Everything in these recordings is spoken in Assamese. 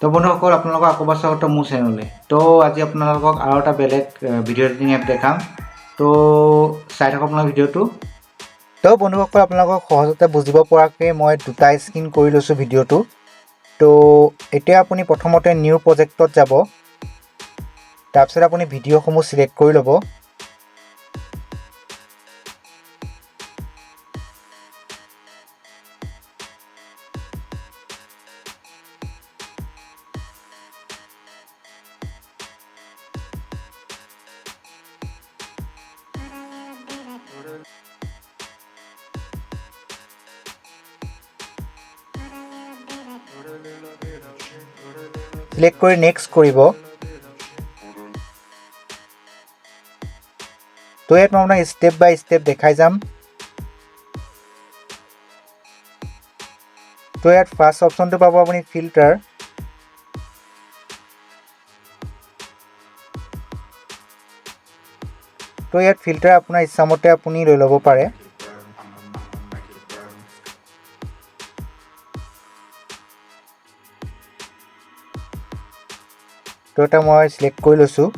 তো বন্ধুসকল আপোনালোকক আকৌ এবাৰ স্বাগতম মোৰ চেনেললৈ। তো আজি আপোনালোকক আৰু এটা বেলেগ ভিডিঅ' এডিটিং এপ দেখাম। তো চাই থাকক আপোনাৰ ভিডিঅ'টো। তো বন্ধুসকল আপোনালোকক সহজতে বুজিব পৰাকৈ মই দুটা স্ক্ৰীন কৰি লৈছোঁ ভিডিঅ'টো। তো এতিয়া আপুনি প্ৰথমতে নিউ প্ৰজেক্টত যাব, তাৰপিছত আপুনি ভিডিঅ'সমূহ চিলেক্ট কৰি ল'ব। সিলেক্ট কৰি নেক্সট কৰিব। তো ইয়াত মই আপোনাক ষ্টেপ বাই ষ্টেপ দেখাই যাম। তো ইয়াত ফাৰ্ষ্ট অপশ্যনটো পাব আপুনি ফিল্টাৰ। তো ইয়াত ফিল্টাৰ আপোনাৰ ইচ্ছামতে আপুনি লৈ ল'ব পাৰে। তো এটা মই সিলেক্ট কৰি লৈছোঁ।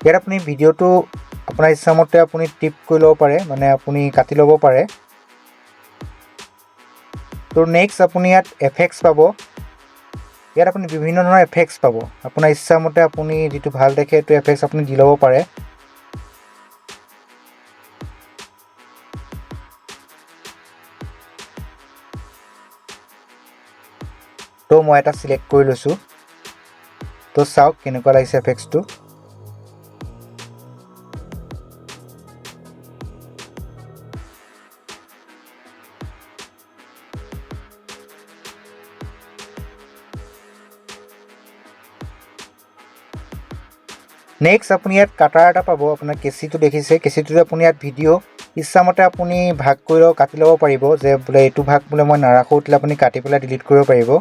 ইয়াত আপুনি ভিডিঅ'টো আপোনাৰ ইচ্ছামতে আপুনি টিপ কৰি ল'ব পাৰে, মানে আপুনি কাটি ল'ব পাৰে। তো নেক্সট আপুনি ইয়াত এফেক্টছ পাব। ইয়াত আপুনি বিভিন্ন ধৰণৰ এফেক্টছ পাব। আপোনাৰ ইচ্ছামতে আপুনি যিটো ভাল দেখে সেইটো এফেক্টছ আপুনি দি ল'ব পাৰে। তো মই এটা সিলেক্ট কৰি লৈছোঁ। তো চাওক কেনেকুৱা লাগিছে এফেক্টছটো। নেক্সট আপুনি ইয়াত কাটাৰ এটা পাব। আপোনাৰ কেঁচিটো দেখিছে, কেঁচিটোতে আপুনি ইয়াত ভিডিঅ' ইচ্ছামতে আপুনি ভাগ কৰি কাটি ল'ব পাৰিব, যে বোলে এইটো ভাগ বোলে মই নাৰাখোঁ, তেতিয়া আপুনি কাটি পেলাই ডিলিট কৰিব পাৰিব।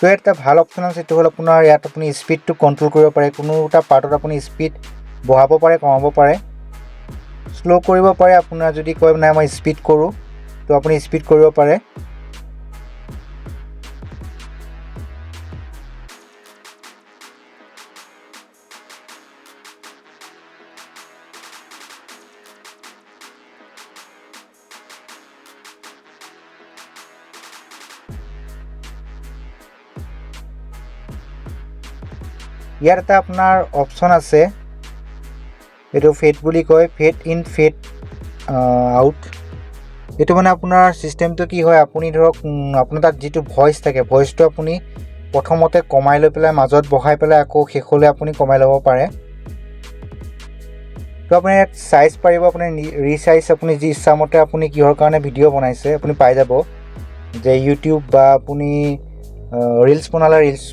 তো ইয়াত এটা ভাল অপশ্যন আছে, সেইটো হ'ল আপোনাৰ ইয়াত আপুনি স্পীডটো কণ্ট্ৰল কৰিব পাৰে। কোনো এটা পাৰ্টত আপুনি স্পীড বঢ়াব পাৰে, কমাব পাৰে, শ্ল' কৰিব পাৰে। আপোনাৰ যদি কয় নাই মই স্পীড কৰোঁ, তো আপুনি স্পীড কৰিব পাৰে। ইয়াত এটা আপোনাৰ অপশ্যন আছে, এইটো ফেড বুলি কয়, ফেড ইন ফেড আউট। এইটো মানে আপোনাৰ ছিষ্টেমটো কি হয়, আপুনি ধৰক আপোনাৰ তাত যিটো ভইচ থাকে, ভইচটো আপুনি প্ৰথমতে কমাই লৈ পেলাই মাজত বঢ়াই পেলাই আকৌ শেষলৈ আপুনি কমাই ল'ব পাৰে। তো আপুনি ইয়াত চাইজ পাৰিব, আপুনি ৰিচাইজ আপুনি যি ইচ্ছামতে আপুনি কিহৰ কাৰণে ভিডিঅ' বনাইছে আপুনি পাই যাব, যে ইউটিউব বা আপুনি ৰিলছ বনালে ৰিলছ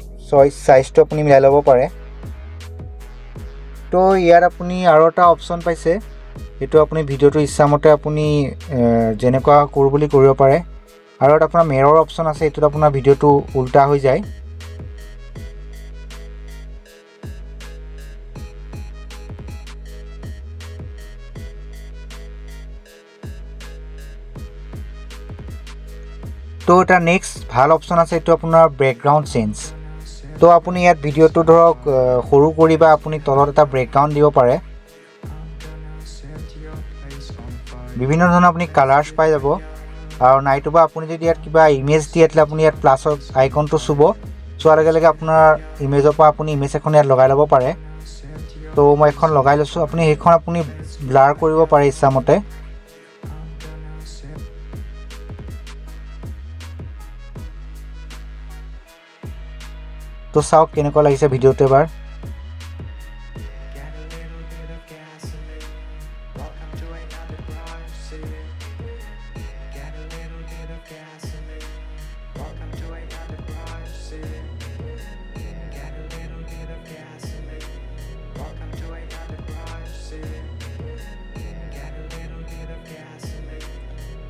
চাইজটো আপুনি মিলাই ল'ব পাৰে। তো ইয়াত আপুনি আৰু এটা অপশ্যন পাইছে, সেইটো আপুনি ভিডিঅ'টো ইচ্ছামতে আপুনি যেনেকুৱা কৰোঁ বুলি কৰিব পাৰে। আৰু এটা আপোনাৰ মেৰৰ অপশ্যন আছে, এইটোত আপোনাৰ ভিডিঅ'টো উল্টা হৈ যায়। তো এটা নেক্সট ভাল অপশ্যন আছে, এইটো আপোনাৰ বেকগ্ৰাউণ্ড চেঞ্জ। তো আপুনি ইয়াত ভিডিঅ'টো ধৰক সৰু কৰি বা আপুনি তলত এটা বেকগ্ৰাউণ্ড দিব পাৰে। বিভিন্ন ধৰণৰ আপুনি কালাৰ্ছ পাই যাব। আৰু নাইটোবা আপুনি যদি ইয়াত কিবা ইমেজ দিয়ে, তেতিয়া আপুনি ইয়াত প্লাছৰ আইকনটো চুব, চোৱাৰ লগে লগে আপোনাৰ ইমেজৰ পৰা আপুনি ইমেজ এখন ইয়াত লগাই ল'ব পাৰে। তো মই এখন লগাই লৈছোঁ, আপুনি সেইখন আপুনি ব্লাৰ কৰিব পাৰে ইচ্ছামতে। তো চাওক কেনেকুৱা লাগিছে ভিডিঅ'টো এবাৰ।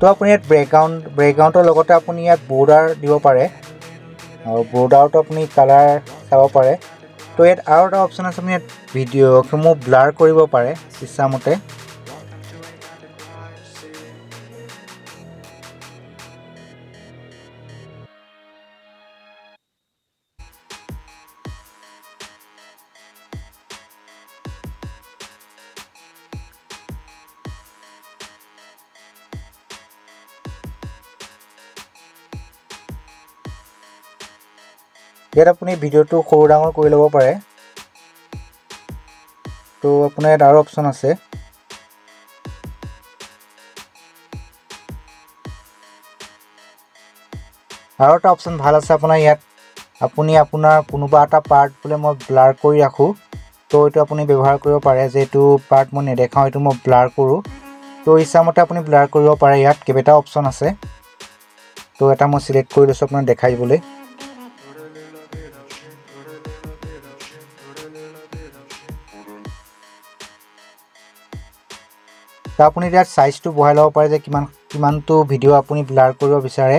তো আপুনি ইয়াত বেকগ্ৰাউণ্ডৰ লগতে আপুনি ইয়াত বৰ্ডাৰ দিব পাৰে, আৰু বৰ্ডাৰতো আপুনি কালাৰ চাব পাৰে। তো ইয়াত আৰু এটা অপশ্যন আছে, আপুনি ইয়াত ভিডিঅ'সমূহ ব্লাৰ কৰিব পাৰে ইচ্ছামতে। ইয়াত আপুনি ভিডিঅ'টো সৰু ডাঙৰ কৰি ল'ব পাৰে। তো আপোনাৰ ইয়াত আৰু অপশ্যন আছে। আৰু এটা অপশ্যন ভাল আছে আপোনাৰ ইয়াত, আপুনি আপোনাৰ কোনোবা এটা পাৰ্ট বোলে মই ব্লাৰ কৰি ৰাখোঁ, তো এইটো আপুনি ব্যৱহাৰ কৰিব পাৰে যে এইটো পাৰ্ট মই নেদেখাওঁ, এইটো মই ব্লাৰ কৰোঁ। তো ইচ্ছামতে আপুনি ব্লাৰ কৰিব পাৰে। ইয়াত কেইবাটাও অপশ্যন আছে। তো এটা মই চিলেক্ট কৰি লৈছোঁ আপোনাক দেখাই দিবলৈ। তো আপুনি ইয়াত চাইজটো বঢ়াই ল'ব পাৰে যে কিমানটো ভিডিঅ' আপুনি ব্লাৰ কৰিব বিচাৰে,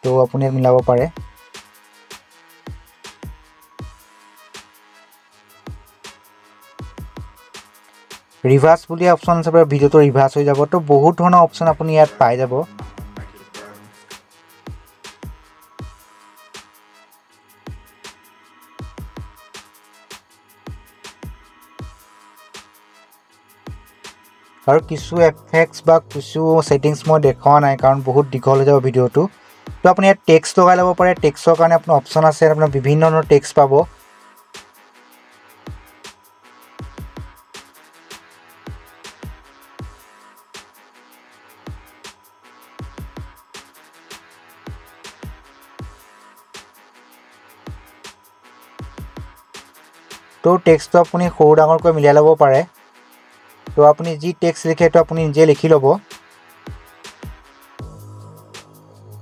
তো আপুনি ইয়াত মিলাব পাৰে। ৰিভাৰ্ছ বুলি অপশ্যন আছে, ভিডিঅ'টো ৰিভাৰ্ছ হৈ যাব। তো বহুত ধৰণৰ অপশ্যন আপুনি ইয়াত পাই যাব। আৰু কিছু এফেক্টছ বা কিছু ছেটিংছ মই দেখুওৱা নাই, কাৰণ বহুত দীঘল হৈ যাব ভিডিঅ'টো। তো আপুনি ইয়াত টেক্সট লগাই ল'ব পাৰে। টেক্সটৰ কাৰণে আপোনাৰ অপশ্যন আছে, আপোনাৰ বিভিন্ন ধৰণৰ টেক্সট পাব। তো টেক্সটটো আপুনি সৰু ডাঙৰকৈ মিলাই ল'ব পাৰে। তো আপুনি যি টেক্সট লিখে সেইটো আপুনি নিজে লিখি ল'ব।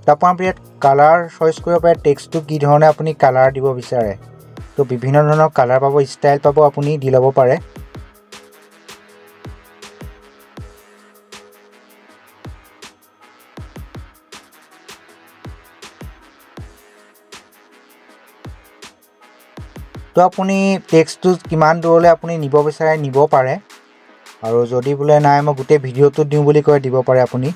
তাৰপৰা আপুনি ইয়াত কালাৰ চইচ কৰিব পাৰে, টেক্সটটো কি ধৰণে আপুনি কালাৰ দিব বিচাৰে। তো বিভিন্ন ধৰণৰ কালাৰ পাব, ষ্টাইল পাব, আপুনি দি ল'ব পাৰে। তো আপুনি টেক্সটটো কিমান দূৰলৈ আপুনি নিব বিচাৰে নিব পাৰে, আৰু যদি বোলে নাই মই গোটেই ভিডিঅ'টো দিওঁ বুলি কয় দিব পাৰে আপুনি।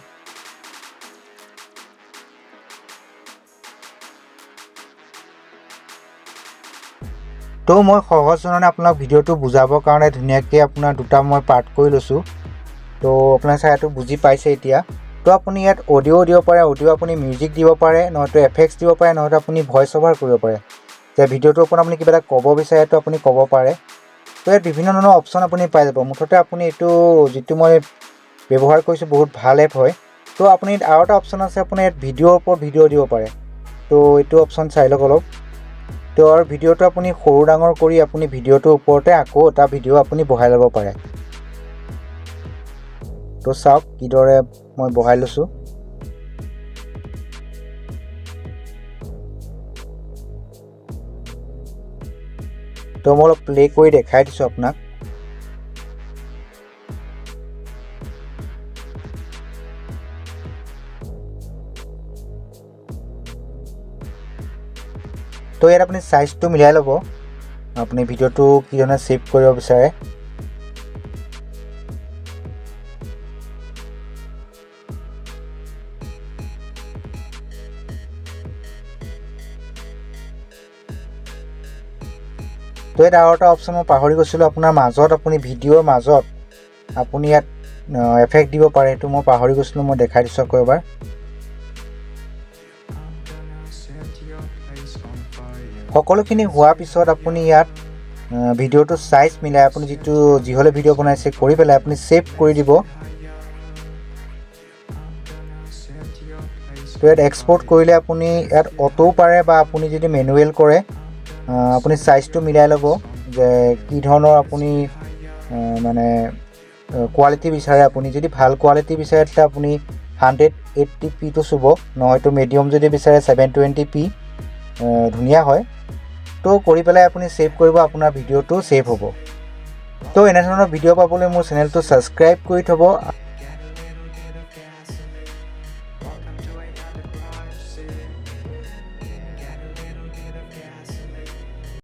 তো মই সহজ ধৰণে আপোনাক ভিডিঅ'টো বুজাবৰ কাৰণে ধুনীয়াকৈ আপোনাৰ দুটা মই পাৰ্ট কৰি লৈছোঁ। তো আপোনাৰ চাইটো বুজি পাইছে এতিয়া। তো আপুনি ইয়াত অডিঅ' দিব পাৰে, অডিঅ' আপুনি মিউজিক দিব পাৰে, নহয়তো এফেক্টছ দিব পাৰে, নহয়তো আপুনি ভইচ অভাৰ কৰিব পাৰে। যে ভিডিঅ'টোৰ ওপৰত আপুনি কিবা এটা ক'ব বিচাৰে তো আপুনি ক'ব পাৰে। তো ইয়াত বিভিন্ন ধৰণৰ অপশ্যন আপুনি পাই যাব। মুঠতে আপুনি এইটো যিটো মই ব্যৱহাৰ কৰিছোঁ বহুত ভাল এপ হয়। তো আপুনি আৰু এটা অপশ্যন আছে, আপুনি ইয়াত ভিডিঅ'ৰ ওপৰত ভিডিঅ' দিব পাৰে। তো এইটো অপশ্যন চাই লওক অলপ। তো আৰু ভিডিঅ'টো আপুনি সৰু ডাঙৰ কৰি আপুনি ভিডিঅ'টোৰ ওপৰতে আকৌ এটা ভিডিঅ' আপুনি বহাই ল'ব পাৰে। তো চাওক কিদৰে মই বহাই লৈছোঁ। তো মই অলপ প্লে কৰি দেখাই দিছোঁ আপোনাক। তো ইয়াত আপুনি চাইজটো মিলাই ল'ব, আপুনি ভিডিঅ'টো কি ধৰণে ছেভ কৰিব বিচাৰে। তো ইয়াত আৰু এটা অপশ্যন মই পাহৰি গৈছিলোঁ, আপোনাৰ মাজত আপুনি ভিডিঅ'ৰ মাজত আপুনি ইয়াত এফেক্ট দিব পাৰে। সেইটো মই পাহৰি গৈছিলোঁ, মই দেখাই দিছোঁ আকৌ এবাৰ। সকলোখিনি হোৱাৰ পিছত আপুনি ইয়াত ভিডিঅ'টো চাইজ মিলাই আপুনি যিহলে ভিডিঅ' বনাইছে কৰি পেলাই আপুনি ছেভ কৰি দিব। তো ইয়াত এক্সপৰ্ট কৰিলে আপুনি ইয়াত অটো পাৰে, বা আপুনি যদি মেনুৱেল কৰে আপুনি চাইজটো মিলাই ল'ব যে কি ধৰণৰ আপুনি মানে কোৱালিটি বিচাৰে। আপুনি যদি ভাল কোৱালিটি বিচাৰে তেতিয়া আপুনি 180p চুব, নহয়তো মিডিয়াম যদি বিচাৰে 720p ধুনীয়া হয়। তো কৰি পেলাই আপুনি ছেভ কৰিব, আপোনাৰ ভিডিঅ'টো ছেভ হ'ব। তো এনেধৰণৰ ভিডিঅ' পাবলৈ মোৰ চেনেলটো ছাবস্ক্ৰাইব কৰি থ'ব।